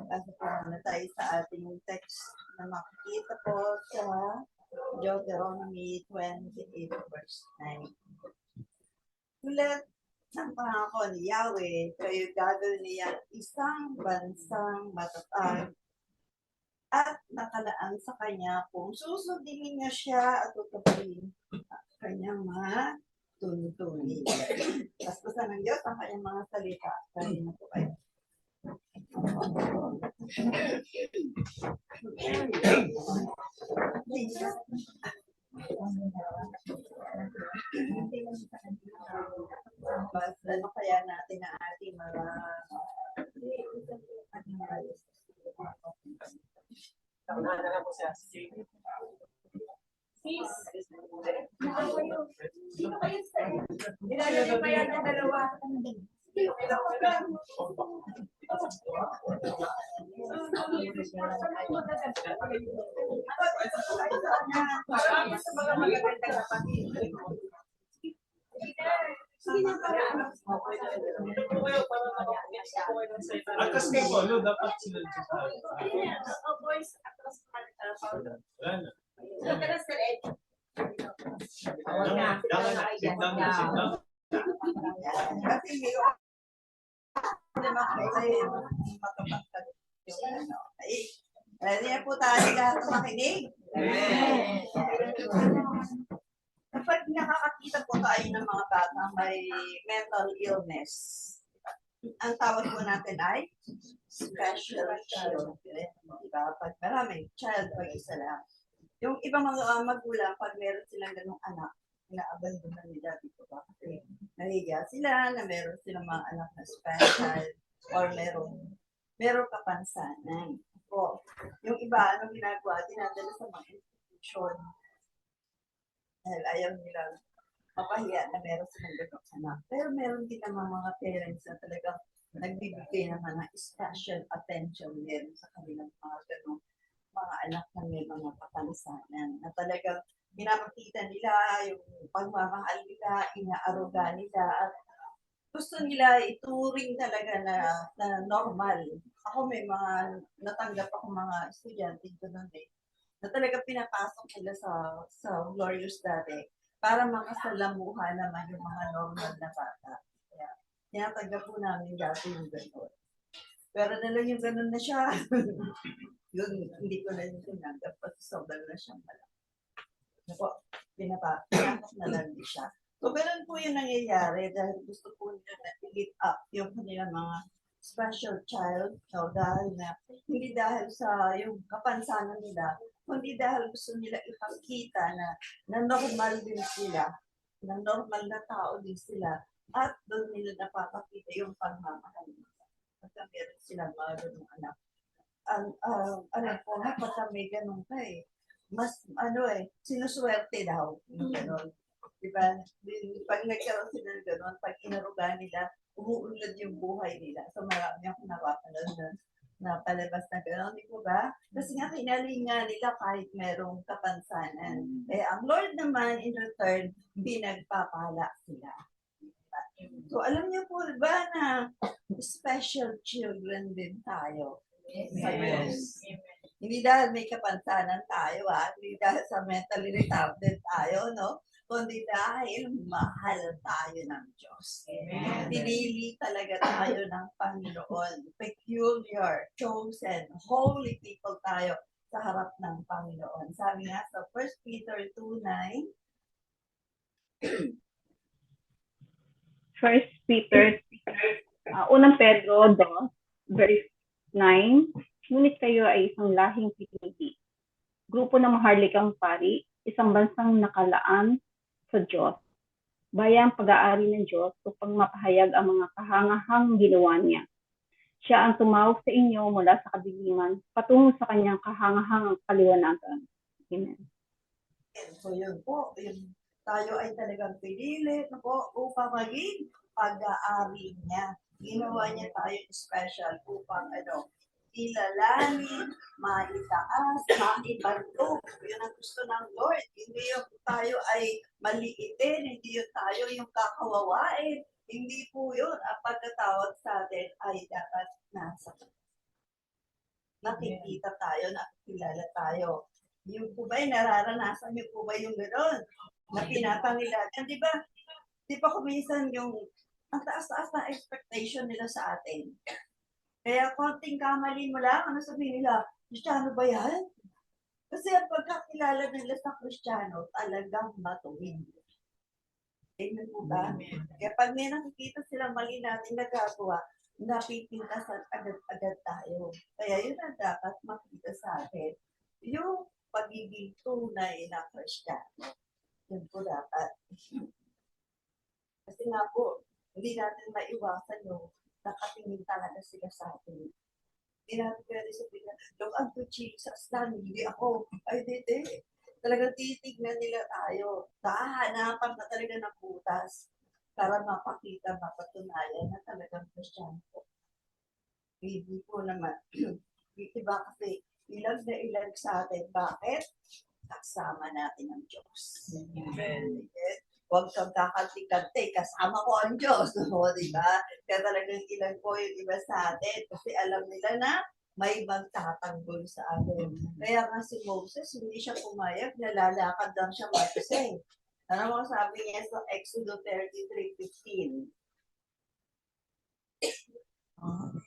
Basa po muna tayo sa ating text na makikita po sa Deuteronomy 28 verse 9. Tulad ng pangako ni Yahweh, kayo gagawin niya isang bansang matatag at nakalaan sa kanya kung susundin niya siya at tutuparin ang kanyang mga tuntunin. Paspasan ng Diyos ang kanyang mga salita. Dahil na po kayo. Ano kaya natin ang ating mga Taunahan na lang po siya. Sis, sino kayo sa nilalagay pa yan ang dalawa? Atas kayo po, no? Dapat sila sa Boys, atras wala na. Sit down. kasi hindi ko ready na po tayo lahat makinig. Kapag nakakakita po tayo ng mga bata may mental illness, ang tawag po natin ay special children. Diba? Pag maraming child, pag isa lang. Yung ibang mga magulang, pag meron silang ganung anak, inaabandonan nila dito ba? Kasi nahiya sila na meron silang mga anak na special or meron kapansanan. O, yung iba, anong ginagawa? Dinadala sa mga institution. Dahil ayaw nila mapahiya na meron silang ganung anak. Pero meron din naman mga parents na talagang nagbibigay naman ng special attention meron sa kanilang mga ganung mga anak na may mga kapansanan. Na talagang pinapakita nila yung pagmamahal nila, inaaruga nila, at gusto nila ituring talaga na normal. Ako may mga natanggap ako mga estudyante doon na talaga pinapasok nila sa Glorious dati para makasalamuha naman yung mga normal na bata. Kaya tinatanggap po namin dati yung gano'n. Pero nalang yung gano'n na siya. Yun, hindi ko na yung tinanggap kasi sobrang na siyang malaki. Ako, pinapasok na lang din siya. So, ganun po yung nangyayari dahil gusto po nila na i-lift up yung kanilang mga special child. So, dahil na, hindi dahil sa yung kapansanan nila, kundi dahil gusto nila ipakita na normal din sila, na normal na tao din sila, at doon nila napapakita yung pagmamahal nila. At meron silang mga ganung anak. Alam ko nga, pagka may ganun ka mas, sinuswerte daw. Ganun. Diba? Pag nagkaroon sila ng ganun, pag inaruga nila, umuunlad yung buhay nila. So, marami akong napapanood na palabas na gano'n, di ko ba? Kasi nga kinalinga nila kahit merong kapansanan. Ang Lord naman, in return, pinagpapala sila. So, alam niyo po ba na special children din tayo? Yes. Hindi dahil may kapansanan tayo, hindi dahil sa mentally retarded tayo, no? Kundi dahil mahal tayo ng Diyos. Pinili talaga tayo ng Panginoon. Peculiar, chosen, holy people tayo sa harap ng Panginoon. Sabi nga sa 1 Peter 2:9, 1 Peter, unang Pedro 2, verse 9, ngunit kayo ay isang lahing pinili, grupo ng maharlikang pari, isang bansang nakalaan sa Diyos, bayang pag-aari ng Diyos upang mapahayag ang mga kahangahang ginawa niya. Siya ang tumawag sa inyo mula sa kadiliman patungo sa kanyang kahangahangang kaliwanagan. Amen. So yun po, tayo ay talagang pinili upang maging pag-aari niya. Ginawa niya tayo special upang ilalanin, maitaas, maibantog. Yun ang gusto ng Lord. Hindi yung tayo ay maliitin, hindi yung tayo yung kakawawain. Hindi po yun. Ang pagkatawag sa atin ay dapat nasa nakikita tayo, nakikilala tayo. Yung po ba, nararanasan niyo po ba yung gano'n? Na pinapangilalan, di ba? Di ba kuminsan yung ang taas-taas na expectation nila sa atin. Kaya konting kamali mo lang, ano sabihin nila, Kristiyano ba yan? Kasi ang pagkakilala nila sa Kristiyano, talagang matuwid. Amen po ba? Kaya pag may nakikita silang mali natin nagagawa, napipintasan agad-agad tayo. Kaya yun ang dapat makita sa atin. Yung pagiging tunay na Kristiyano. Yun po dapat. Kasi nga po, hindi natin maiwasan yung nakatingin talaga sila sa atin. Hindi natin pwede sabihin na, look unto Jesus na, hindi ako. Ay, hindi. Talagang titignan nila tayo. Hahanapan na talaga ng butas para mapakita, mapatunayan na talagang Kristiyano po. Hindi po naman. Diba kasi ilag na ilag sa atin. Bakit? Kasama natin ang Diyos. Amen. Huwag kang kakanti-kanti, kasama ko ang Diyos. O, diba? Kaya talagang ilan po yung iba sa atin kasi alam nila na may magtatanggol sa atin. Kaya nga si Moses, hindi siya pumayag, nalalakad lang siya mag-isa. Ano mo sabi niya sa Exodus 33:15?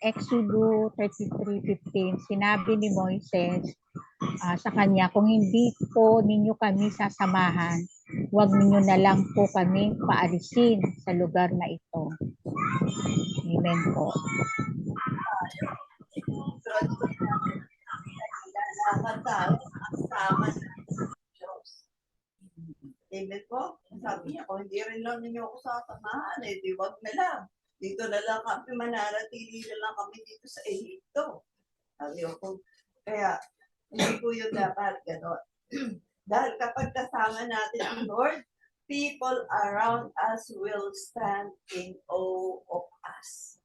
Exodus 33:15, sinabi ni Moises sa kanya, kung hindi po ninyo kami sasamahan, huwag ninyo na lang po kami paalisin sa lugar na ito. Amen po. Lalakad tayo, kasama ng Diyos. Amen po? Sabi niya, kung hindi rin lang ninyo ako sasamahan, di wag na lang. Dito na lang kami, mananatili na lang kami dito sa Egypto. Sabi ko, kaya hindi po yun dapat gano'n. Dahil kapag kasama natin ang Lord, people around us will stand in awe of us.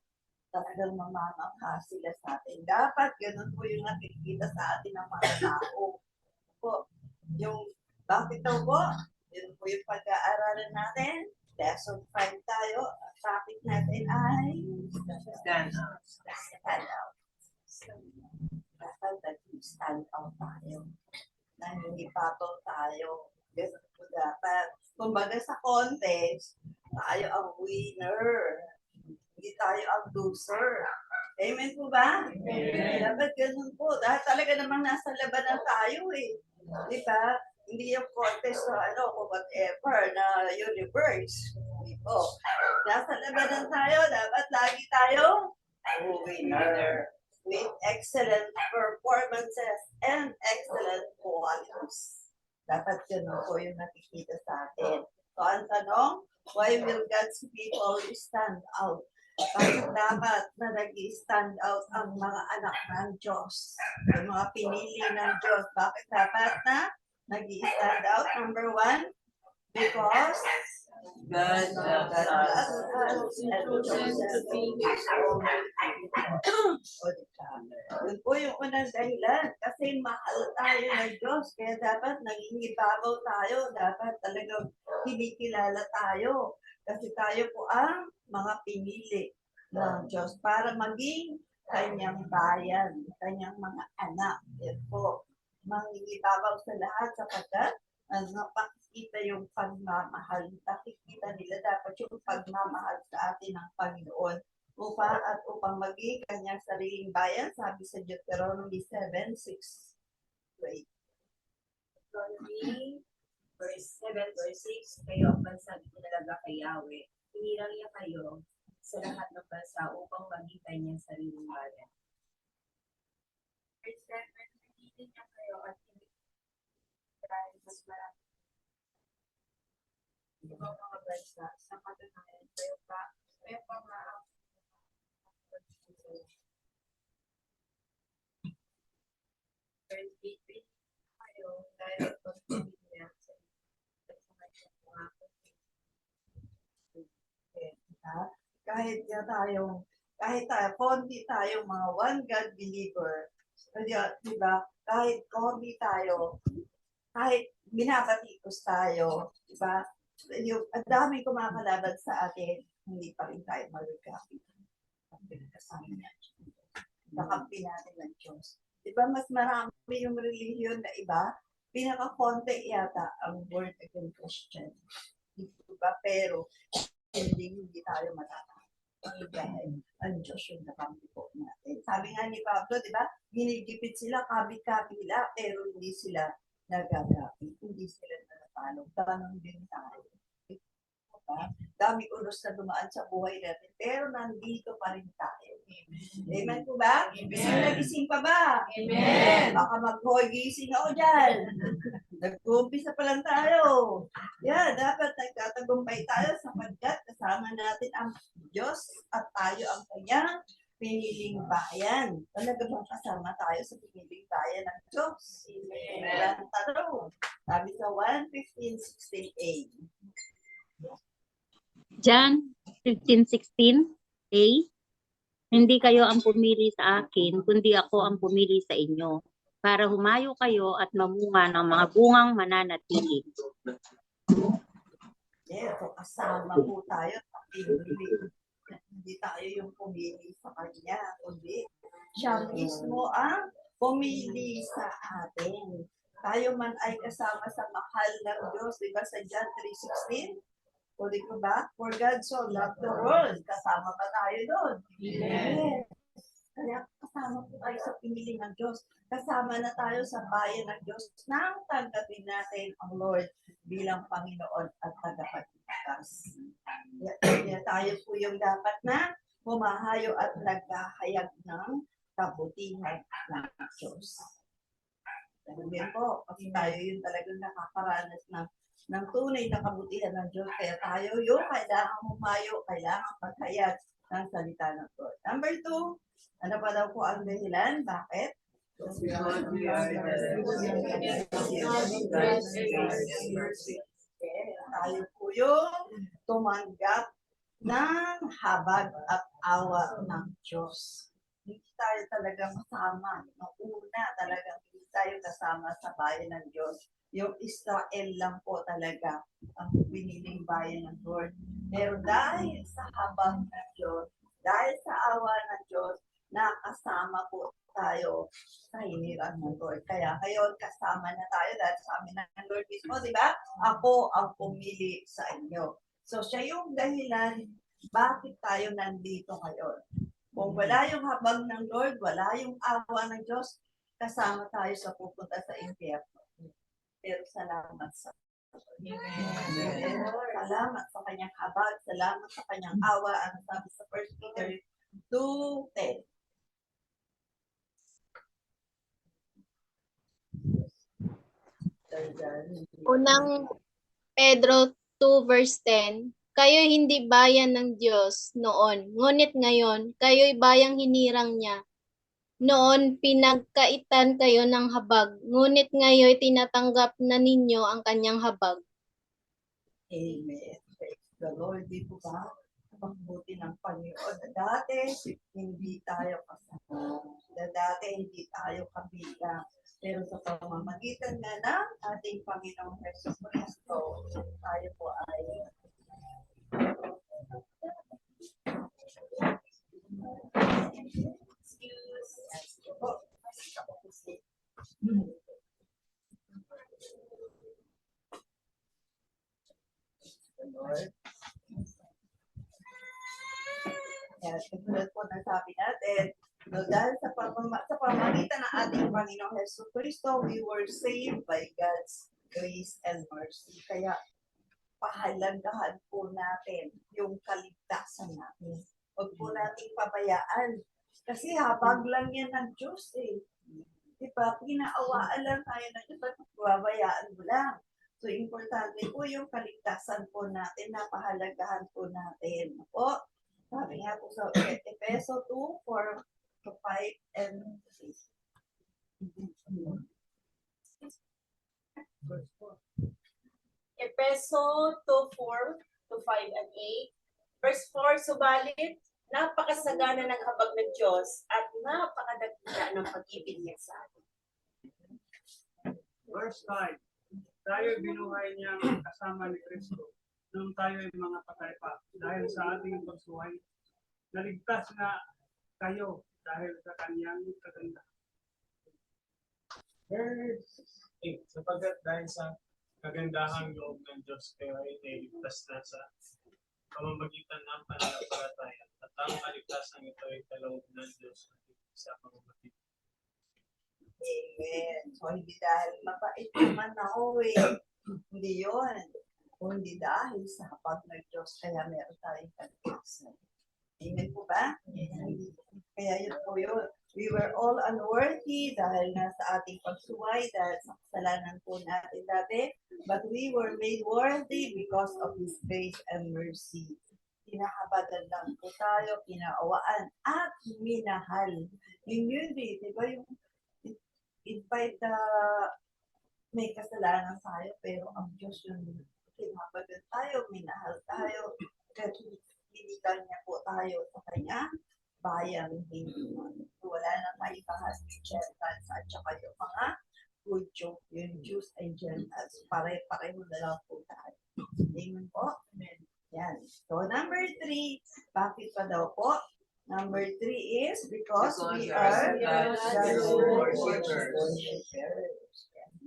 Talagang mamamangha sila sa atin. Dapat gano'n po yung nakikita sa atin ng mga tao. Po, yung bakit daw po? Yun po yung pag-aaralan natin. Lesson 5 tayo. Ang topic natin ay Stand up. stand out. Dapat naging stand out tayo. Na hindi patol tayo. Ganun po dapat. Kumbaga sa contest, tayo ang winner. Hindi tayo ang loser. Amen po ba? Amen. Dapat ganun po. Dahil talaga namang nasa labanan tayo eh. Di ba? Hindi yung contest sa kung whatever na universe. Hindi po. Nasa labanan tayo, dapat lagi tayo winner. With excellent performances and excellent qualities. Dapat ganun po yung nakikita sa atin. So, ang tanong, why will God's people stand out? Bakit dapat na nag-stand out ang mga anak ng Diyos? Yung mga pinili ng Diyos. Bakit dapat na nag-stand out? Number 1, because God God loves loves us. us and chose us to be His own people. O, diba? Yun po yung unang dahilan. Kasi mahal tayo ng Diyos. Kaya dapat nangingibabaw tayo. Dapat talagang kinikilala tayo. Kasi tayo po ang mga pinili ng Diyos para maging kanyang bayan, kanyang mga anak. Yan po. Mangingibabaw sa lahat sapagkat napakita yung pagmamahal. Nakikita nila dapat yung pagmamahal sa atin ng Panginoon upang maging kanyang sariling bayan, sabi sa Deuteronomy 7:6. Wait. Deuteronomy verse 7, verse 6, kayo ang bansang itinalaga kay Yahweh. Hinirang niya kayo sa lahat ng bansa upang maging kanyang sariling bayan. Verse 7, hinirang niya kayo at dahil mas marami ibang mga bansa sa katunayan kayo pa mga verse 8, kayo dahil pagpapit niya sa kahit tayo, konti tayo mga one God believer, di ba? Kahit konti tayo, kahit binabatikos tayo, di ba? Ang daming kumakalaban sa atin, hindi pa rin tayo magagapit. Kasama natin. Nakampi natin ng Diyos. Di ba mas marami yung religion na iba? Pinaka-konti yata ang born again Christian. Di ba? Pero hindi tayo matatapos. Dahil ang Diyos yung nakampo natin. Sabi nga ni Pablo, di ba? Ginigipit sila, kabit-kabila, pero hindi sila nagagapit. Hindi sila nanatalo. Tanong din tayo. Diba? Dami ulos na dumaan sa buhay natin, pero nandito pa rin tayo. Amen po ba? Gising pa ba? Amen. Baka mag-hoy, gising ako dyan. Nag-uumpisa pa lang tayo. Yeah, dapat nagtatagumpay tayo sapagkat kasama natin ang Diyos at tayo ang kanyang piniling bayan. Talaga bang kasama tayo sa piniling bayan ng Diyos? Amen. Ang tanong. Sabi sa 1:15-16a. John 15:16a, hindi kayo ang pumili sa akin, kundi ako ang pumili sa inyo, para humayo kayo at mamunga ng mga bungang mananatili. Yeah, so kasama po tayo sa pinili. Hindi tayo yung pumili sa kanya, kundi siya mismo ang pumili sa atin. Tayo man ay kasama sa mahal ng Diyos, di ba sa John 3:16? O di ko ba? For God so loved the world. Kasama pa tayo doon. Yes. Kaya kasama po tayo sa pinili ng Diyos. Kasama na tayo sa bayan ng Diyos nang tanggapin natin ang Lord bilang Panginoon at tagapagligtas. Kaya tayo po yung dapat na humahayo at naghahayag ng kabutihan ng Diyos. Ganun din po, kasi tayo yung talagang nakakaranas ng tunay na kabutihan ng Diyos. Kaya tayo yung kailangan humayo, kailangan maghayag ng salita ng Lord. Number 2, ano pa daw po ang dahilan? Bakit? Tayo po yung tumanggap ng habag at awa ng Diyos. Hindi tayo talaga kasama. Noong una talagang hindi tayo kasama sa bayan ng Diyos. Yung Israel lang po talaga ang piniling bayan ng Lord. Pero dahil sa habag ng Diyos, dahil sa awa ng Diyos, nakasama po tayo sa hinirang ng Lord. Kaya ngayon kasama na tayo dahil sa amin ng Lord mismo, di ba? Ako ang pumili sa inyo. So siya yung dahilan bakit tayo nandito ngayon. Kung wala yung habag ng Lord, wala yung awa ng Diyos, kasama tayo sa pupunta sa impyerno. Pero salamat sa salamat sa kanyang habag, salamat sa kanyang awa, ang sabi sa 1 Peter 2:10. Unang Pedro 2:10, kayo'y hindi bayan ng Diyos noon, ngunit ngayon, kayo'y bayang hinirang niya. Noon, pinagkaitan kayo ng habag, ngunit ngayon tinatanggap na ninyo ang kanyang habag. Amen. Praise the Lord. Di po ba? Pagbuti ng Panginoon. Dati, hindi tayo kasama. Dati, hindi tayo kabilang. Pero sa pamamagitan na ng ating Panginoong Jesus Cristo, tayo po ay Lord. Kaya tulad po ng sabi natin, no, dahil sa pamamagitan ng ating Panginoong Hesus Cristo, we were saved by God's grace and mercy. Kaya pahalagahan po natin yung kaligtasan natin. Huwag po nating pabayaan. Kasi habag lang yan ng Diyos eh. Diba? Pinaawaan lang tayo ng Diyos at pabayaan mo lang. So, importante po yung kaligtasan po natin, napahalagahan po natin. Po, sabi nga po sa Efeso 2:4-5 and 6. Efeso 2:4-5 and 8. Verse 4, subalit, napakasagana ng habag ng Diyos at napakadakila ng pag-ibig niya sa atin. Verse 5, tayo binuhay niyang kasama ni Kristo nung tayo ay mga patay pa. Dahil sa ating pagsuhay, naligtas na kayo dahil sa kanyang kagandahan. Sapagkat dahil sa kagandahang loob ng Diyos, kayo ay nailigtas na sa pamamagitan ng pananampalataya. At ang kaligtasan ito ay kaloob ng Diyos sa pamamagitan. Amen. So, hindi dahil mabait naman ako eh. Hindi yun. Kundi dahil sa kapag ng Diyos, kaya meron tayong kaligtasan. Amen po ba? Kaya yun po yun. We were all unworthy dahil nasa ating pagsuway, dahil sa kasalanan po natin dati. But we were made worthy because of His grace and mercy. Pinahabadan lang po tayo, pinaawaan, at minahal. Yun, di ba yung invite na may kasalanan tayo, pero ang Diyos yung pinahabadan tayo, minahal tayo, kaya pinilitan niya po tayo sa Kanya. Bayan, hindi wala na tayo bahas ng Gentiles at saka yung mga good joke, yung Jews and Gentiles. Pare-pareho na lang po tayo. Amen po? Amen. Yan. So, number 3, bakit pa daw po? Number 3 is because we are God's worshippers.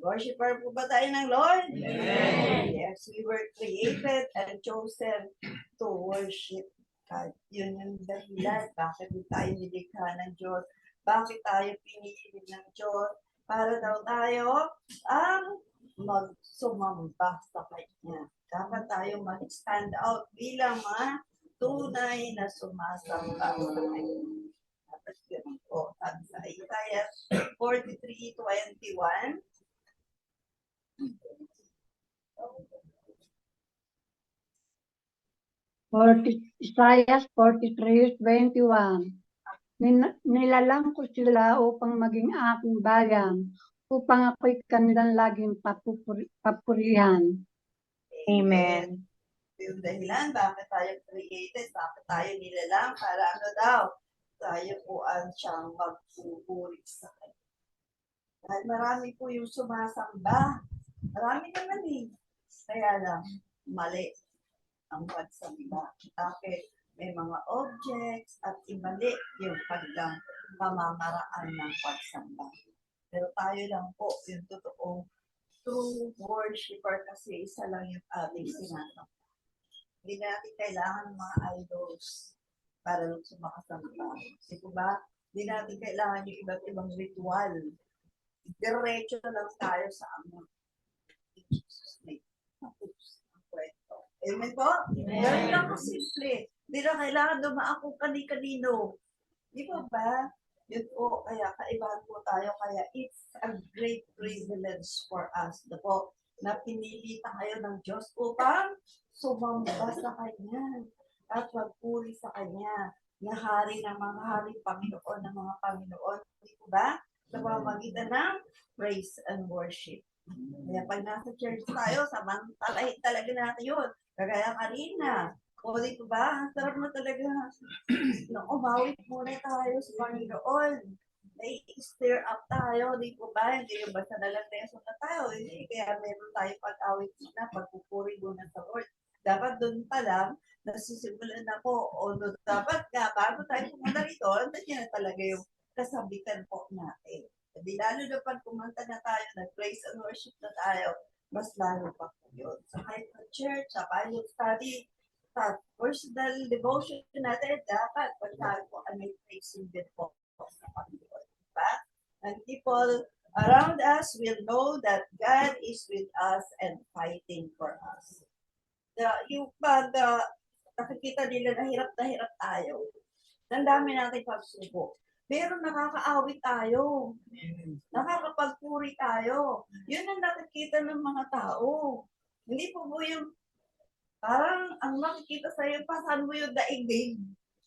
Worshipper po ba tayo ng Lord? Amen. Yes, we were created and chosen to worship God. Yun yung dahilan. Bakit tayo nilikha ng Diyos? Bakit tayo pinili ng Diyos? Para daw tayo ang magsumamba sa Kanya. Dapat tayo mag-stand out bilang mga tunay na sumasamba sa Kanya. Dapat yun po. Sabi sa Isaiah 43:21. Isaiah 43:21. Nilalang ko sila upang maging aking bayan, upang ako'y kanilang laging papurihan. Amen. Yung dahilan, bakit tayo created, bakit tayo nilalang, para ano daw, tayo po ang siyang magpupuri sa Kanya. Dahil marami po yung sumasamba. Marami naman eh. Kaya lang, mali ang pagsamba. Bakit? May mga objects at imali yung pamamaraan ng pagsamba. Pero tayo lang po, yung totoong true worshiper, kasi isa lang yung ating sinasamba. Hindi natin kailangan ng mga idols para lang sumakasamba. Kasi ba, hindi natin kailangan yung iba't ibang ritual. Diretso lang tayo sa amon. In Jesus' name. Tapos, ang kwento. Amen po? Ganun lang kasimple. Hindi na kailangan dumaan kung kani-kanino. Di ba? Yun po, kaya kaibahan po tayo. Kaya it's a great privilege for us na pinili tayo ng Diyos upang sumamba sa Kanya at magpuri sa Kanya na hari ng mga hari, Panginoon ng mga Panginoon. Di ba? Sa pamamagitan ng praise and worship. Kaya pag nasa church tayo, samantalahin talaga natin yun. Kagaya kanina. O di ba? Ang sarap na talaga na umawit muna tayo sa Panginoon. Nai-stir up tayo, di po ba? Hindi yung basta nalang lesson na tayo. Hindi, kaya meron tayo pag-awit muna, pagpupuri muna sa Lord. Dapat doon pa lang, nasisimulan na po. O dapat nga, bago tayo pumunta rito, nandiyan na talaga yung kasabitan po natin. Hindi lalo na pag kumanta na tayo, nag-praise and worship na tayo, mas lalo pa po yun. Sa kahit sa church, sa Bible study, sa personal devotion natin, dapat pag tayo po ay may praising din po sa Panginoon. Diba? And people around us will know that God is with us and fighting for us. Yung pag nakikita nila na hirap tayo, ang dami natin pagsubok. Pero nakakaawit tayo. Nakakapagpuri tayo. Yun ang nakikita ng mga tao. Hindi po yung parang ang nakikita sa'yo, pasan mo yung daigdig.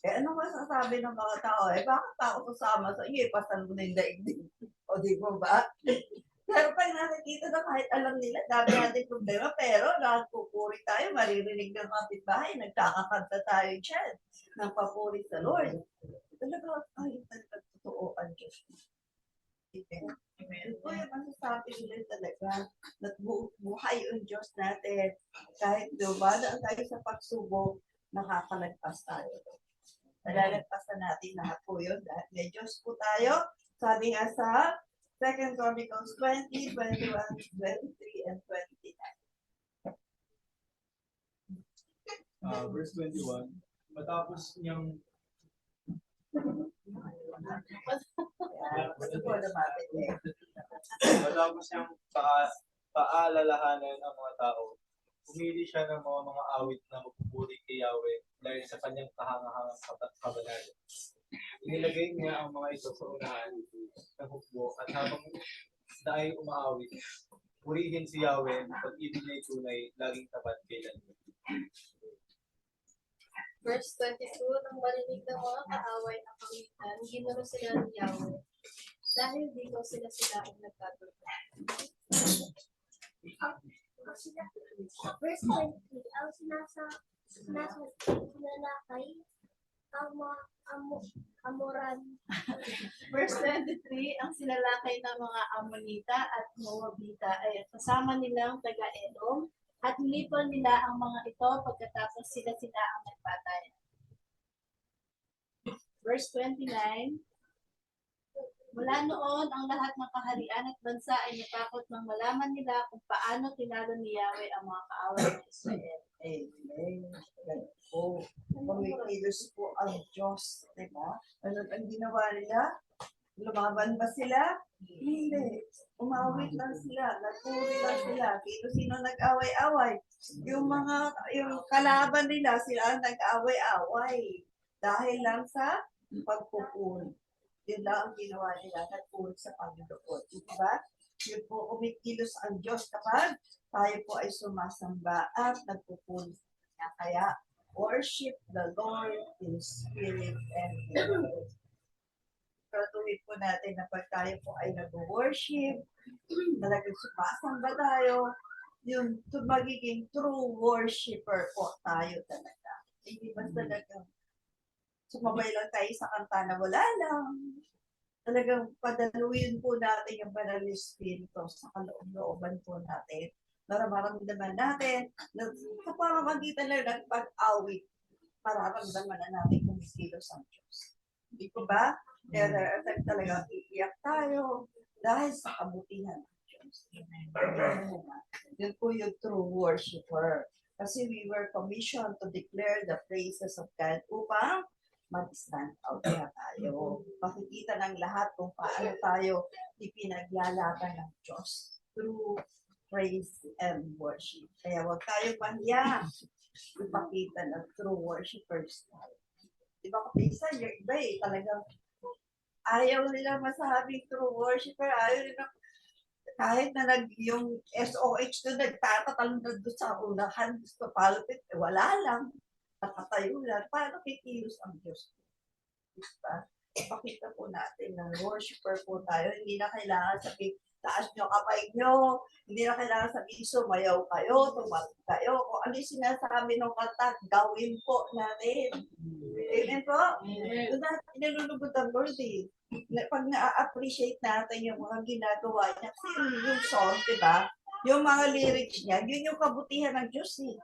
Ano masasabi ng mga tao? Bakit tao kasama sa iyo? Pasan mo na yung daigdig. O di ba ba? Pero pag nakikita na kahit alam nila, dami natin problema, pero nakapupuri tayo, maririnig ng kapitbahay, nagkakakanta tayo dyan ng papuri sa Lord. Talaga, ay, talaga totoo ang Diyos. Amen. Amen. Ito yung masasabi nila talaga, na buhay ang Diyos natin. Kahit dumadaan tayo sa pagsubok, nakakalagpas tayo. Nalalagpasan natin lahat po yun. Dahil may Diyos po tayo. Sabi nga sa 2 Chronicles 20, 21, 23, and 29. Verse 21, matapos niyang Ito po lumapit eh. matapos niyang paalalahanan ang mga tao, pumili siya ng mga awit na magpupuri kay Yahweh dahil sa kanyang kahangahangang kabanal. Inilagay niya ang mga ito sa unahan ng hukbo at habang tayo umaawit, purihin si Yahweh, pag-ibig niya tunay, laging tapat kailanman. Verse 22, nang marinig ng mga kaaway ng kawitan, ginuro sila ng Yahweh. Dahil dito sila ang nagkatuloy. Verse 20, ang sinalakay, ang mga Amoran. Verse 23, ang sinalakay ng mga Amonita at Moabita ay kasama nilang taga-Edom at nilipol nila ang mga ito pagkatapos sila ang nagpatay. Verse 29, mula noon ang lahat ng kaharian at bansa ay natakot nang malaman nila kung paano tinalo ni Yahweh ang mga kaaway ng Israel. Amen. Po, kumikilos po ang Diyos, diba? Ano ang ginawa nila? Lumaban ba sila? Hindi. Umawit lang sila, nagpuri lang sila. Sino nag-away-away? Yung kalaban nila, sila ang nag-away-away. Dahil lang sa pagpupuri. Yun lang ang ginawa nila, nagpuri sa Panginoon. Diba? Yun po, kumikilos ang Diyos kapag tayo po ay sumasamba at nagpupuri sa Kanya. Kaya, worship the Lord in spirit and in truth. Patuloy po natin na pag tayo po ay nag-worship, talagang sumasamba tayo, yung magiging true worshiper po tayo talaga. Hindi ba talagang sumabay lang tayo sa kanta na wala lang. Talagang padaluin po natin yung banal na Espiritu sa kaloob-looban po natin. Para maramdaman natin na sa pamamagitan lang ng pag-awit, mararamdaman na natin kung kilos ang Diyos. Hindi po ba? Kaya talagang iiyak tayo dahil sa kabutihan ng Diyos. Yun po yung true worshiper. Kasi we were commissioned to declare the praises of God upang mag-stand out na tayo. Makikita ng lahat kung paano tayo ipinaglalaban ng Diyos through praise and worship. Kaya huwag tayo pahiya ipakita ng true worshipers tayo. Diba kapisa, yung iba talagang ayaw nila masabing true worshiper, ayaw nila kahit na yung SOH na nagtatatalon na doon sa unahan, gusto palpit, wala lang. Nakatayo lang. Paano kikilos ang Diyos? Diba? Pakita po natin na worshiper po tayo. Hindi na kailangan sabihin, taas nyo kamay nyo. Hindi na kailangan sabihin, sumayaw kayo, tumating kayo. Kung ano yung sinasabi ng kanta, gawin po natin. Amen po? Doon natin inalulugod ang Lord eh. Pag na-appreciate natin yung mga ginagawa niya, kasi yung song, diba? Yung mga lyrics niya, yun yung kabutihan ng Diyos eh.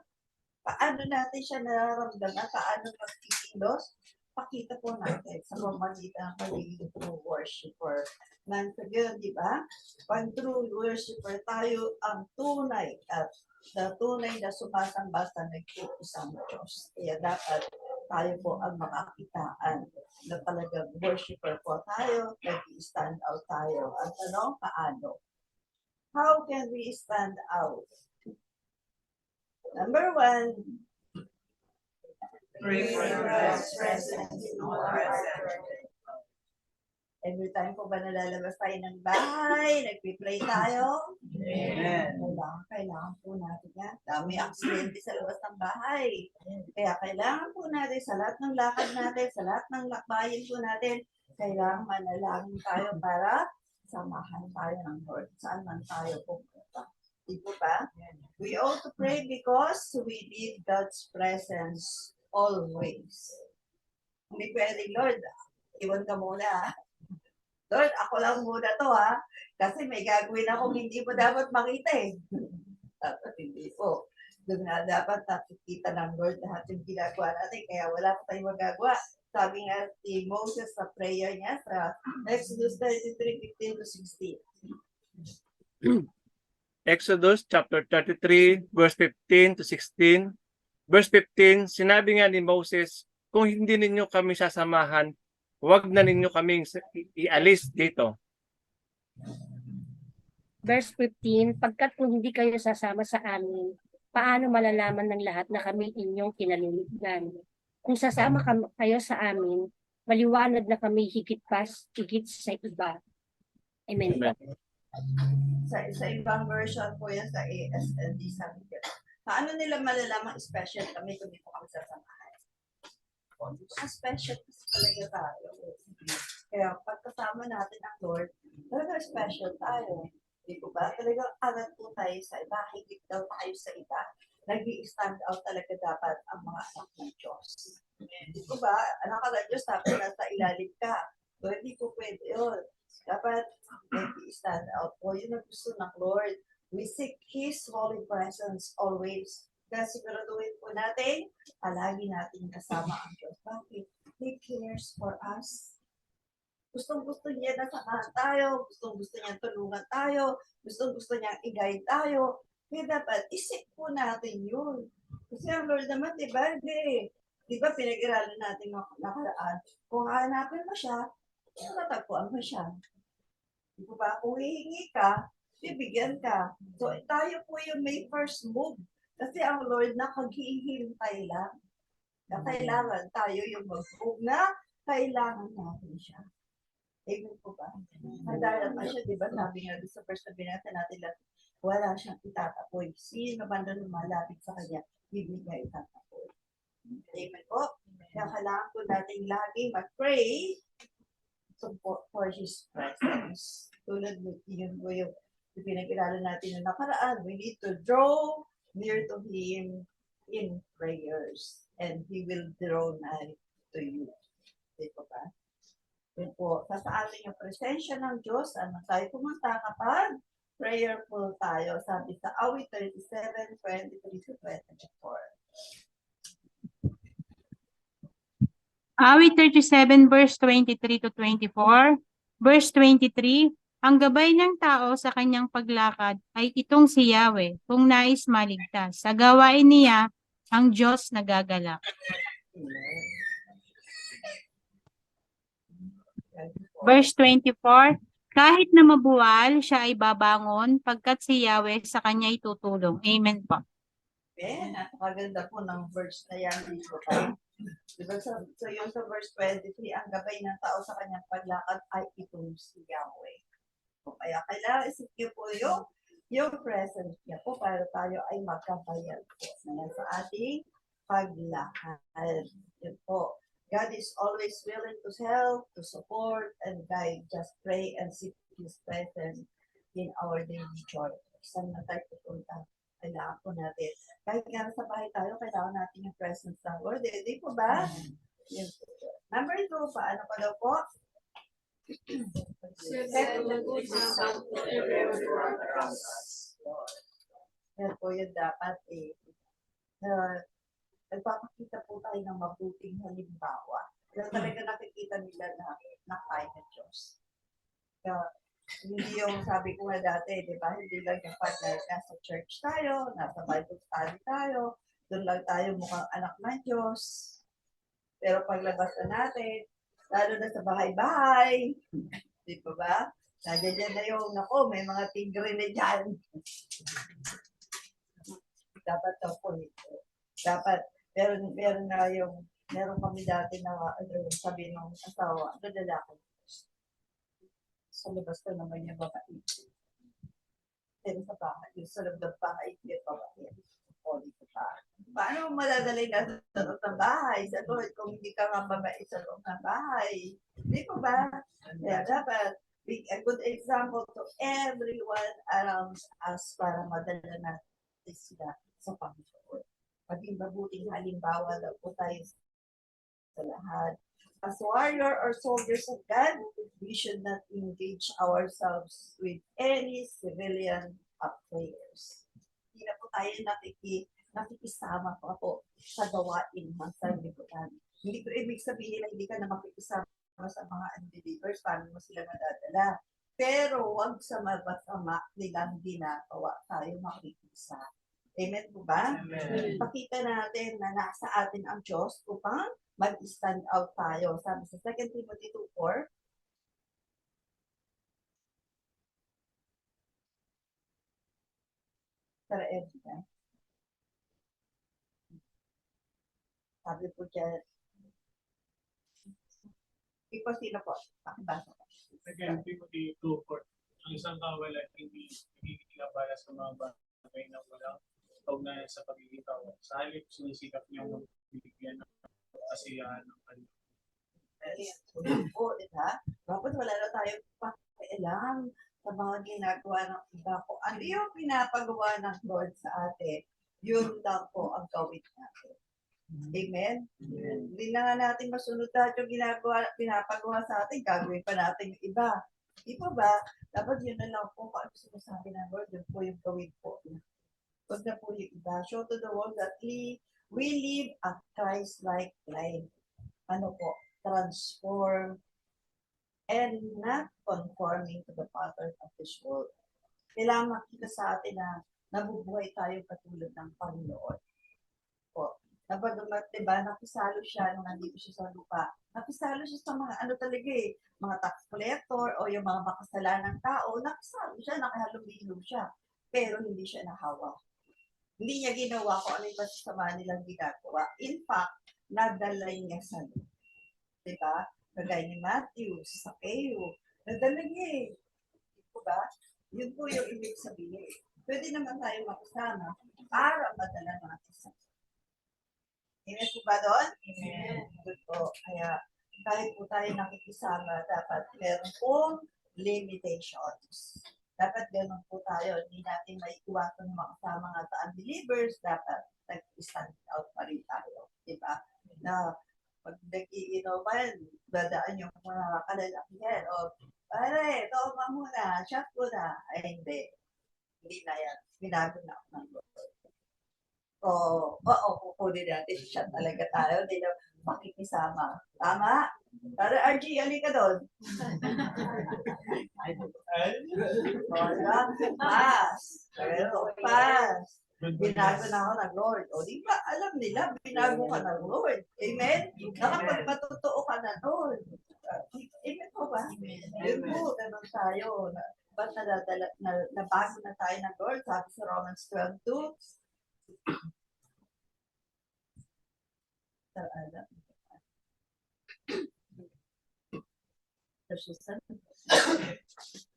Paano natin siya nararamdaman? Paano magkikilos? Pakita po natin sa pamamagitan ng pagiging true worshiper. Nandiyan, di ba? Pag true worshiper, tayo ang tunay at tunay na sumasamba sa nag-iisang Diyos. Kaya dapat tayo po ang makakitaan na talagang worshiper po tayo, nag-i-stand out tayo. Ang tanong, paano? How can we stand out? Number 1, Pray for God's presence in all our lives. every time po ba nalalabas tayo ng bahay, nagpipray tayo? Amen. Kailangan po natin yan. Dami aksidente sa labas ng bahay. Kaya kailangan po natin sa lahat ng lakad natin, sa lahat ng lakbayin po natin, kailangan manalangin tayo para samahan tayo ng Lord. Saan man tayo pupunta. Di po ba? We ought to pray because we need God's presence always. Hindi pwede, Lord, iwan ka muna. Lord, ako lang muna to ha. Kasi may gagawin akong hindi mo dapat makita eh. Dapat hindi po. Doon nga dapat nakikita ng Lord lahat yung ginagawa natin. Kaya wala pa tayong magagawa. Sabi nga si Moses sa prayer niya sa Exodus 33:15-16. Exodus chapter 33, verse 15 to 16. Verse 15, sinabi nga ni Moses, kung hindi ninyo kami sasamahan, huwag na ninyo kaming ialis dito. Verse 15, pagkat kung hindi kayo sasama sa amin, paano malalaman ng lahat na kami inyong kinalulugdan? Kung sasama kayo sa amin, maliwanag na kami higit sa iba. Amen. Amen. Sa ibang version po yan sa ASLD, sabi ko. Paano nila malalaman special kami kung hindi po kami sasamahan? Special kasi talaga tayo. Kaya pagkasama natin ang Lord, talaga special tayo. Di po ba? Talagang alat po tayo sa iba. Higit daw tayo sa iba. Nag-i-stand out talaga dapat ang mga anak ng Diyos. Di po ba? Anak ka ng Diyos, tapos nasa ilalim ka. So, hindi po pwede yun. Dapat nag-i-stand out po. Yun ang gusto ng Lord. We seek His holy presence always. Kaya siguraduhin po natin, palagi natin kasama ang Diyos. Bakit? He cares for us. Gustong-gusto niya na samahan tayo. Gustong-gusto niya tulungan tayo. Gustong-gusto niya i-guide tayo. Kaya dapat isip po natin yun. Kasi ang Lord naman, diba? Di ba pinag-iralan natin nakaraan? Kung hanapin mo siya, matagpuan mo siya. Di ba? Kung hihingi ka, bibigyan ka. So, tayo po yung may first move. Kasi ang Lord nakaghihintay lang. Na kailangan tayo yung mag-move na kailangan natin siya. Amen po ba? Handa pa siya, di ba? Sabi nga sa first na binasa natin lang, wala siyang itatapoy. Sino man na lumalapit sa kanya, hindi niya itatapoy. Amen po? Kaya kailangan po natin lagi mag-pray for His presence. Tulad yun po yung pinag-iralan natin na nakaraan. We need to draw near to Him in prayers. And He will draw nigh to you. Dito ba? Yun po, sa atin yung presensya ng Diyos, ano tayo pumunta kapag prayerful tayo. Sabi sa awit 37, 23 to 24. Awit 37 verse 23 to 24. Verse 23, ang gabay ng tao sa kanyang paglakad ay itong si Yahweh, kung nais maligtas. Sa gawain niya, ang Diyos nagagalak. Verse 24, kahit na mabuwal, siya ay babangon, pagkat si Yahweh sa kanya itutulong. Amen po. Amen. Napakaganda po ng verse na yan dito. Diba? So yung sa verse 23, ang gabay ng tao sa kanyang paglakad ay itong si Yahweh. So, kaya kailangan isip niyo po yung presence niya po para tayo ay magkabayan po sa ating paglakad. Yun po. God is always willing to help, to support, and guide. Just pray and seek His presence in our daily joy. Saan na tayo pupunta? Kailangan po natin. Kahit nga sa bahay tayo, kailangan natin yung presence ng Lord. Di po ba? Number 2, paano pa daw po? Yan po yun dapat nagpapakita po tayo ng mabuting halimbawa. Kaya talaga nakikita nila na kaya ng Diyos. Kaya, hindi yung sabi ko nga dati, di ba? Hindi lang yung pag nasa church tayo, nasa Bible study tayo, doon lang tayo mukhang anak ng Diyos. Pero paglabas na natin, lalo na sa bahay-bahay, di ba? Nandiyan na yung, nako, may mga tigre na dyan. Dapat daw po ito. Dapat, meron kami dati na sabi ng asawa, lalaki. Sa labas ko naman yung babae. Pero sa bahay, yung sa loob ng bahay, yung babae. Paano maladali na sa loob ng bahay, sa Lord, kung hindi ka nga babae sa loob ng bahay? Hindi ko ba? Kaya dapat, be a good example to everyone around us para madala natin sila sa Panginoon. Maging mabuting halimbawa daw po tayo sa lahat. As warrior or soldiers of God, we should not engage ourselves with any civilian affairs. Hindi na po tayo nakikisama po sa gawain ng sanlibutan. Hindi ko ibig sabihin na hindi ka na makikisama sa mga unbelievers, paano mo sila madadala. Pero huwag sa masama nilang ginagawa tayo makikisa. Amen po ba? Amen. Pakita natin na nasa atin ang Diyos upang mag-stand out tayo. Sabi sa 2 Timothy 2:4, Tara, Edna. Sabi po dyan, ikaw sino po? Pakibasa po. Again, Timothy 2:4. Ang isang kawal ay hindi nagigilabala sa mga bagay na walang kaugnayan sa pagiging kawal. Sa halip, sinisikap niyang bibigyan ng kasiyahan ng kanyang. Oo, diba? Dapat wala na tayong pakialam sa mga ginagawa ng iba ko. Ano yung pinapagawa ng Lord sa atin? Yun lang po ang gawin natin. Amen? Hindi na nga natin masunod lahat yung pinapagawa sa atin, gagawin pa natin yung iba. Di ba ba? Dapat yun na lang po kung ano sinasabi ng Lord, yun po yung gawin po. Huwag na po yung iba. Show to the world that we live a Christ-like life. Ano po? Transform and not conforming to the pattern of this world. Kailangan makita sa atin na nabubuhay tayo katulad ng Panginoon. Po. Napagamat, diba, napisalo siya nung nandito siya sa lupa. Napisalo siya sa mga ano talaga mga tax collector o yung mga makasalanang tao. Napisalo siya, nakahalumilo siya. Pero hindi siya nahawa. Hindi niya ginawa kung ano yung masasama nilang ginagawa. In fact, nadala niya sa lupa. Diba? Kagaya ni Matthew, sa Zacchaeus. Nadala niya Diba? Yun po yung ibig sabihin. Pwede naman tayo makasama para madala natin sa Amen po ba doon? Amen. Good po. Kaya kahit po tayo nakikisama, dapat meron pong limitations. Dapat ganun po tayo. Hindi natin may iwasan ng mga kasama nga unbelievers. Dapat nag-stand out pa rin tayo. Diba? Na pag nag-iinuman, dadaan yung mga kalalakihan. O, pare, toma muna, shot ko na. Ay, hindi. Hindi na yan. Binago na ako ng Lord. Kukunin natin siya talaga tayo. Hindi na makikisama. Tama? Tara, RG, ali ka doon. Wala. Pass. Pero, pass. Binago na ako ng Lord. O, di ba, alam nila, binago ka ng Lord. Amen? Nakapagpatotoo ka na Lord. Amen po ba? Yun po, ganun tayo. Ba't nabago na tayo ng Lord? Sabi sa Romans 12:2,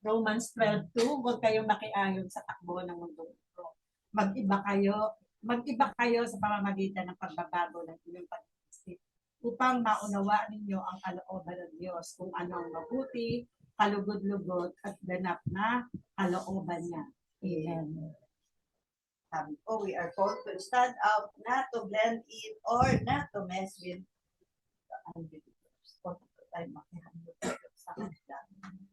Romans 12:2, huwag kayong makiayon sa takbo ng mundo. Mag-iba kayo sa pamamagitan ng pagbabago ng inyong pag-iisip upang maunawaan ninyo ang kalooban ng Diyos, kung ano ang mabuti, kalugod-lugod at ganap na kalooban niya. Amen. Sabi ko, we are called to stand out, not to blend in, or not to mess with the unbelievers. Huwag tayo makihalot sa kanila.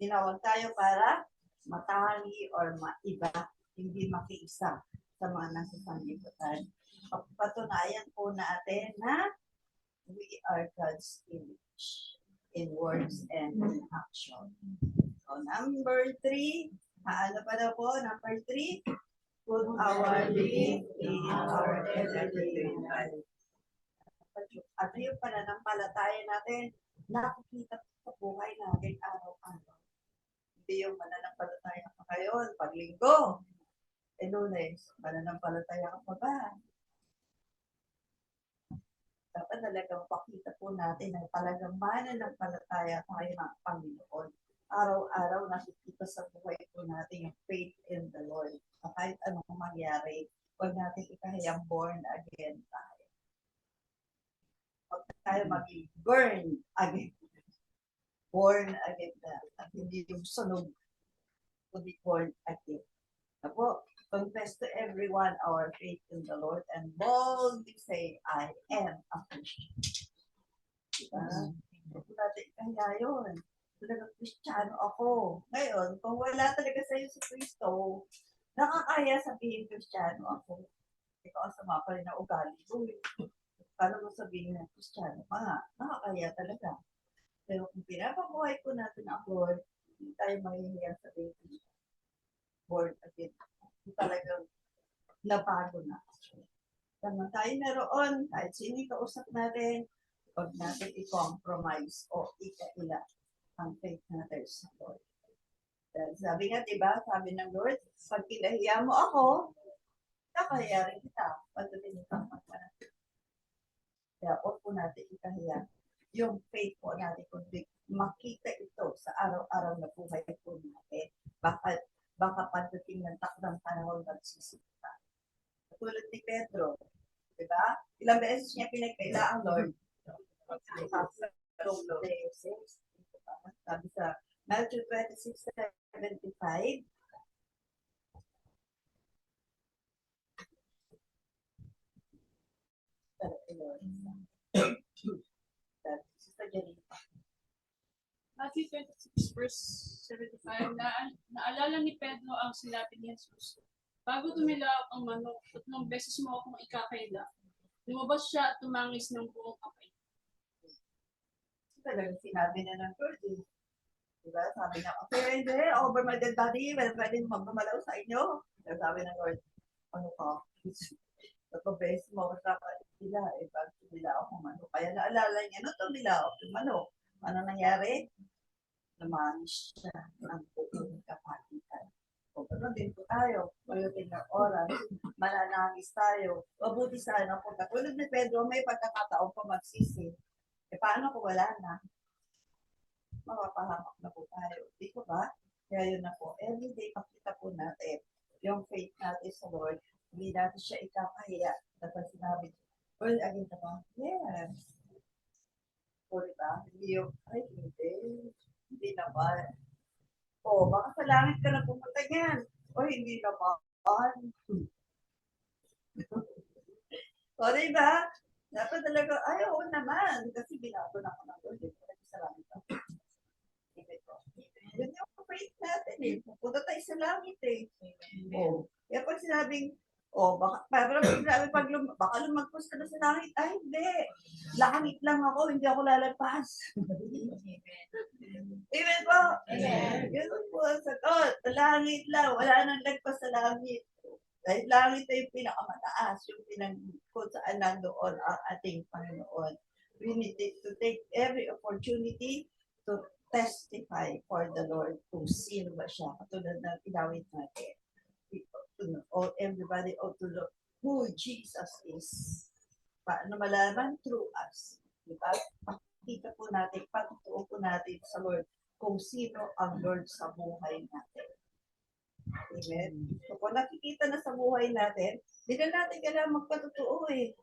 Tinawag tayo para matangi or maiba, hindi makiisa sa mga nasa sanlibutan. Patunayan po natin na we are God's image in words and in action. So, number 3, ano pa daw po? Number 3, put our belief in our everyday life. Ano yung pananampalataya natin? Nakikita sa buhay natin araw-araw. Hindi yung mananampalataya ka ngayon, pag linggo. Lunes, mananampalataya ka pa ba? Dapat talagang pakita po natin na talagang mananampalataya tayo ng Panginoon. Araw-araw nakikita sa buhay po natin yung faith in the Lord. Kahit anong mangyari, huwag natin ikahayang born again tayo. Huwag tayo maging burn again. Born again na. At hindi yung sunog, kundi born again. Apo, confess to everyone our faith in the Lord and boldly say, I am a Christian. Diba? Huwag natin ikahaya yun. Talagang Kristiyano ako. Ngayon, kung wala talaga sa'yo si Kristo, nakakaya sabihin Kristiyano ako. Ikaw ang sama pa rin na ugali ko. Paano mo sabihin na Kristiyano ka nga? Nakakaya talaga. Pero kung pinapabuhay ko natin ang Lord, Hindi tayo mahihiya sa baby. Born again. Talagang nabago na. Tama tayo naroon, kahit sino yung kausap natin, huwag natin i-compromise o ikaila ang faith natin sa Lord. Dahil sabi nga, diba, sabi ng Lord, pag pinahiya mo ako, kakahiya rin kita. Pagdating ka magkaroon. Kaya huwag po natin ikahiya yung faith po natin kundi makita ito sa araw-araw na buhay po natin. Baka pagdating ng takdang panahon magsisita. Tulad ni Pedro, di ba? Ilang beses niya pinagkaila ang Lord. Sabi sa Matthew 26:75, Matthew 26 verse 75, naalala ni Pedro ang sinabi ni Jesus. Bago tumilaw ang manok, 3 beses mo akong ikakaila. Lumabas siya at tumangis ng buong kamay. Talagang sinabi na ng Lord. Diba? Sabi niya, okay, hindi, over my dead body, pwede magmamalaw sa inyo. Sabi ng Lord, ano ka? 3 beses mo ako sila, bago tumilaw ang manok. Kaya naalala niya, no, tumilaw ang manok. Ano nangyari? Lumanis siya ng buong kapatitan. O gano'n din po tayo, mayroon ng oras, mananangis tayo. Mabuti sana po, katulad ni Pedro, may pagkakataon pa magsisi. E paano kung wala na? Mapapahamak na po tayo. Di ko ba? Kaya yun na po, everyday pakita po natin yung faith natin sa Lord. Hindi natin siya ikakahiya. Dapat sinabi, well, again na ba? Yes. O diba? Hindi yung, ay hindi naman. O, baka sa langit ka na pumunta niyan. O, hindi naman. O, diba? Dapat talaga, ay, oo naman. Kasi binago na ako ng Lord. Sa langit ako. Yun yung faith natin eh. Pupunta tayo sa langit eh. O, kaya pag sinabing, baka lumagpas ka na sa langit. Ay, hindi. Langit lang ako, hindi ako lalagpas. Amen po? Amen. Ganun po ang sagot. Langit lang. Wala nang lagpas sa langit. Dahil langit ay yung pinakamataas, yung kung saan nandoon ang ating Panginoon. We need to take every opportunity to testify for the Lord kung sino ba siya. Katulad ng inawit natin. Everybody ought to look who Jesus is. Paano malaman? Through us. Diba? Pakita po natin, patutuo po natin sa Lord kung sino ang Lord sa buhay natin. Amen? So, kung nakikita na sa buhay natin, hindi na natin kailangan magpatutuo eh.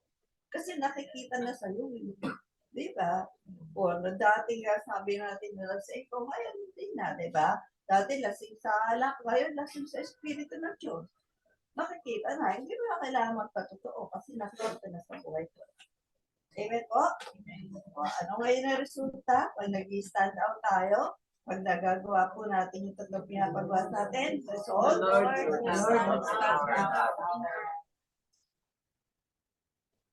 Kasi nakikita na sa iyo. Diba? O, dati nga sabi natin na lasing ko, ngayon hindi na, diba? Dati lasing sa alak, ngayon lasing sa Espiritu ng Diyos. Makikita na, hindi mo na kailangan magpatutuo kasi nakikita na sa buhay ko. Amen po? O, ano ngayon na resulta? Pag nag-stand out tayo, pag nagagawa po natin yung tatlong pinapagawa natin, so, Lord,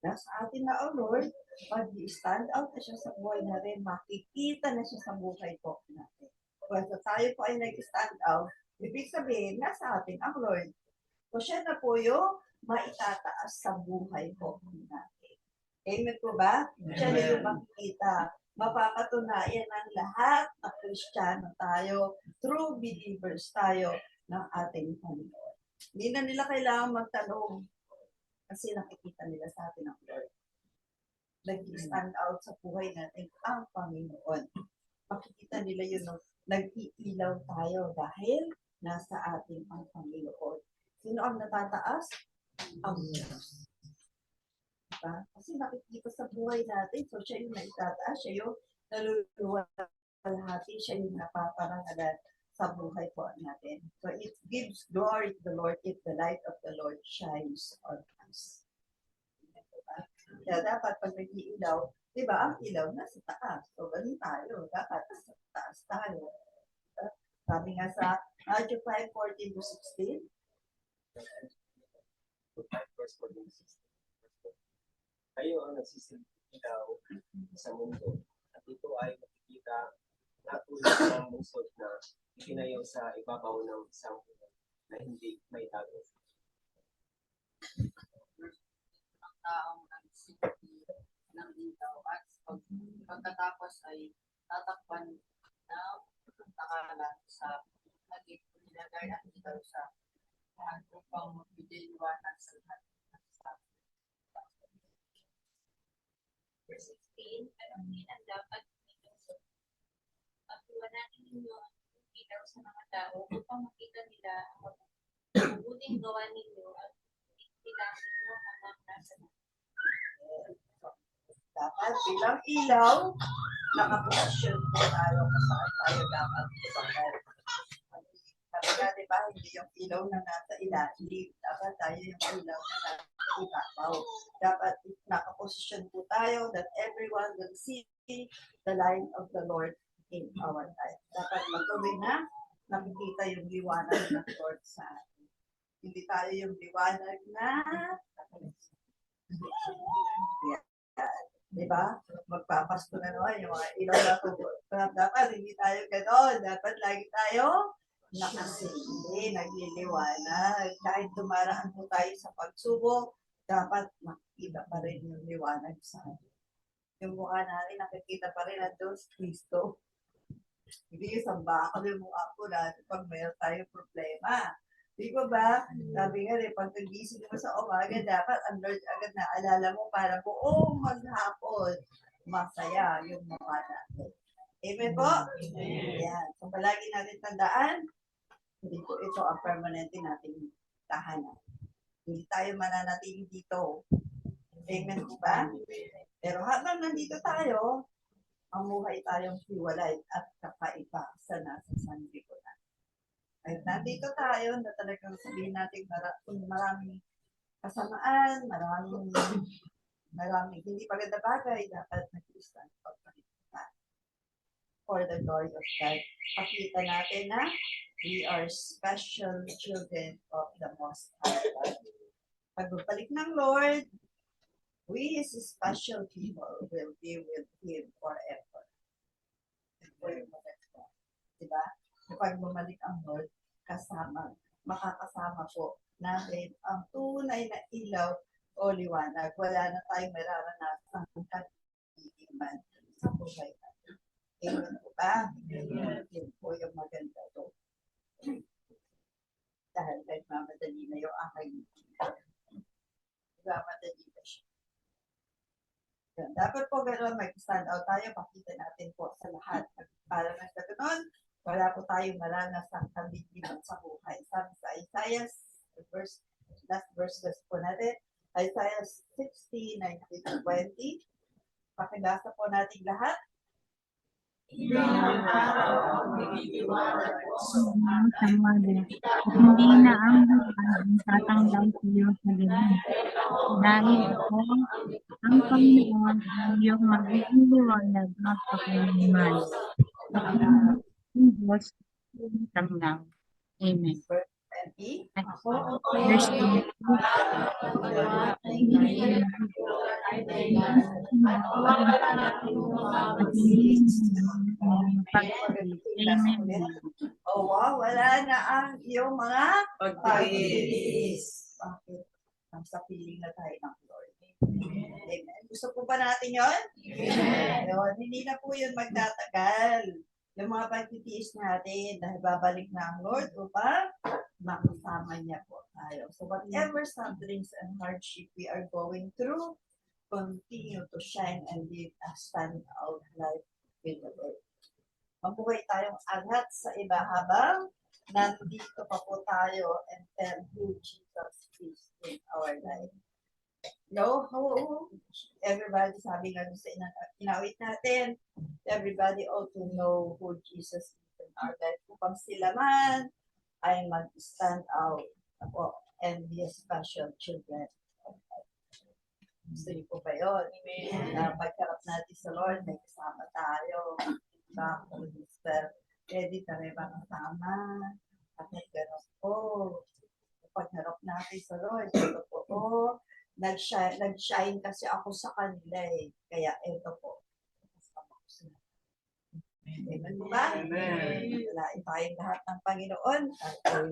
nasa atin na, oh Lord, pag i-stand out na siya sa buhay natin, makikita na siya sa buhay po natin. Kung tayo po ay nag-stand out, ibig sabihin, nasa atin ang Lord. So, siya na po yung maitataas sa buhay po natin. Amen po ba? Siya na yung makikita. Mapapatunayan ng lahat na Kristiyano tayo, true believers tayo ng ating Panginoon. Hindi na nila kailangan magtanong kasi nakikita nila sa atin ang Lord. Nag-stand out sa buhay natin ang Panginoon. Makikita nila yun, nag-iilaw tayo dahil nasa atin ang Panginoon. Sino ang natataas? Ang Diyos. Diba? Kasi nakikita sa buhay natin, so siya yung naitataas, siya yung naluluwalhati, siya yung napaparangalan sa buhay po natin. So it gives glory to the Lord if the light of the Lord shines on us. Diba? Kaya dapat pag nag-iilaw, diba, ang ilaw nasa taas. So ganun tayo, dapat nasa taas tayo. Diba? Sabi nga sa Matthew 5:14-16, kayo ang nagsisilaw sa mundo at ito ay makikita natulog ng musod na itinayo sa ibabaw ng isang na hindi may tago. Ang taong nagsilbi ng ilaw at pagkatapos ay tatakpan ng takalan sa hagit nilagay ang ilaw sa lahat upang magbigay-liwanag sa lahat ng tao. Verse 16, alam din ang dapat ninyo at iwananin ninyo ang ilaw sa mga tao upang makita nila ang mabuting gawa ninyo at itilangin mo habang nasa Dapat bilang ilaw, nakaposisyon po tayo kung saan tayo dapat tumagal. Sabi nga, di ba, hindi yung ilaw na nasa ilalim. Dapat tayo yung ilaw na nasa ibabaw. Dapat nakaposisyon po tayo that everyone will see the light of the Lord in our life. Dapat magawin na nakikita yung liwanag ng Lord sa atin. Hindi tayo yung liwanag na di ba? Magpapasko na naman yung mga ilaw na tubod. Dapat hindi tayo gano'n. Dapat lagi tayo nakasindi, nagliliwanag. Kahit dumaraan po tayo sa pagsubok, dapat makikita pa rin yung liwanag sa atin. Yung mukha natin, nakikita pa rin ang Diyos Kristo. Hindi isang bakal yung mukha po natin pag mayroon tayong problema. Di ba ba? Sabi nga rin, pag nagising mo sa umaga, dapat ang Lord agad na alala mo para buong maghapon masaya yung mukha natin. Amen po? Amen. Yan. So, palagi natin tandaan, hindi po ito ang permanente nating tahanan. Hindi tayo mananatili dito. Amen po ba? Pero habang nandito tayo, mamuhay tayong hiwalay at kakaiba sa nasa sanlibutan. At nandito tayo na talagang sabihin natin maraming kasamaan, maraming hindi maganda bagay, dapat nag-stand pagpalitan for the glory of God. Pakita natin na we are special children of the Most High God. Pagbalik ng Lord, we as special people will be with Him forever. Diba? Kapag bumalik ang Lord, makakasama po natin ang tunay na ilaw o liwanag. Wala na tayong mararanasan ng katigiman sa buhay natin. Amen po ba? Yun po yung maganda to. Dahil nagmamadali na yung aking nagmamadali na siya. Dapat po gano'n, mag-stand out tayo, pakita natin po sa lahat. Para nang gano'n, wala po tayong maranas ng kabigyan sa buhay. Sabi sa Isaiah, last verse po natin, Isaiah 60:19-20. Pakibasa po natin lahat. Hindi na ang buhay tatanggal sa iyo sa gabi. Dahil ako, ang Panginoon, ang iyong magiging liwanag magpakailanman. Ang Diyos, tanglang. Amen. Verse 2. Oh, wow, wala na ang iyong mga pagtiis. Bakit? Nasa piling na tayo ng Lord. Amen. Gusto po ba natin yun? Amen. Hindi na po yun magtatagal. Yung mga pagtitiis natin dahil babalik na ang Lord upang makasama niya po tayo. So whatever sufferings and hardship we are going through, continue to shine and live a stand-out life with the Lord. Mabuhay tayong angat sa iba habang nandito pa po tayo and tell who Jesus is in our life. No, everybody, sabi nga sa inawit natin, everybody ought to know who Jesus is in our life. Upang sila man ay mag-stand out and be a special children. Gusto niyo po ba yun? Pagkarap natin sa Lord, may kasama tayo. Diba? Pwede tayo ba kasama? At gano'n po. Pagharap natin sa Lord, ito po, nag-shine kasi ako sa kanila eh. Kaya ito po. Amen po ba? Amen. Walain tayong lahat ng Panginoon at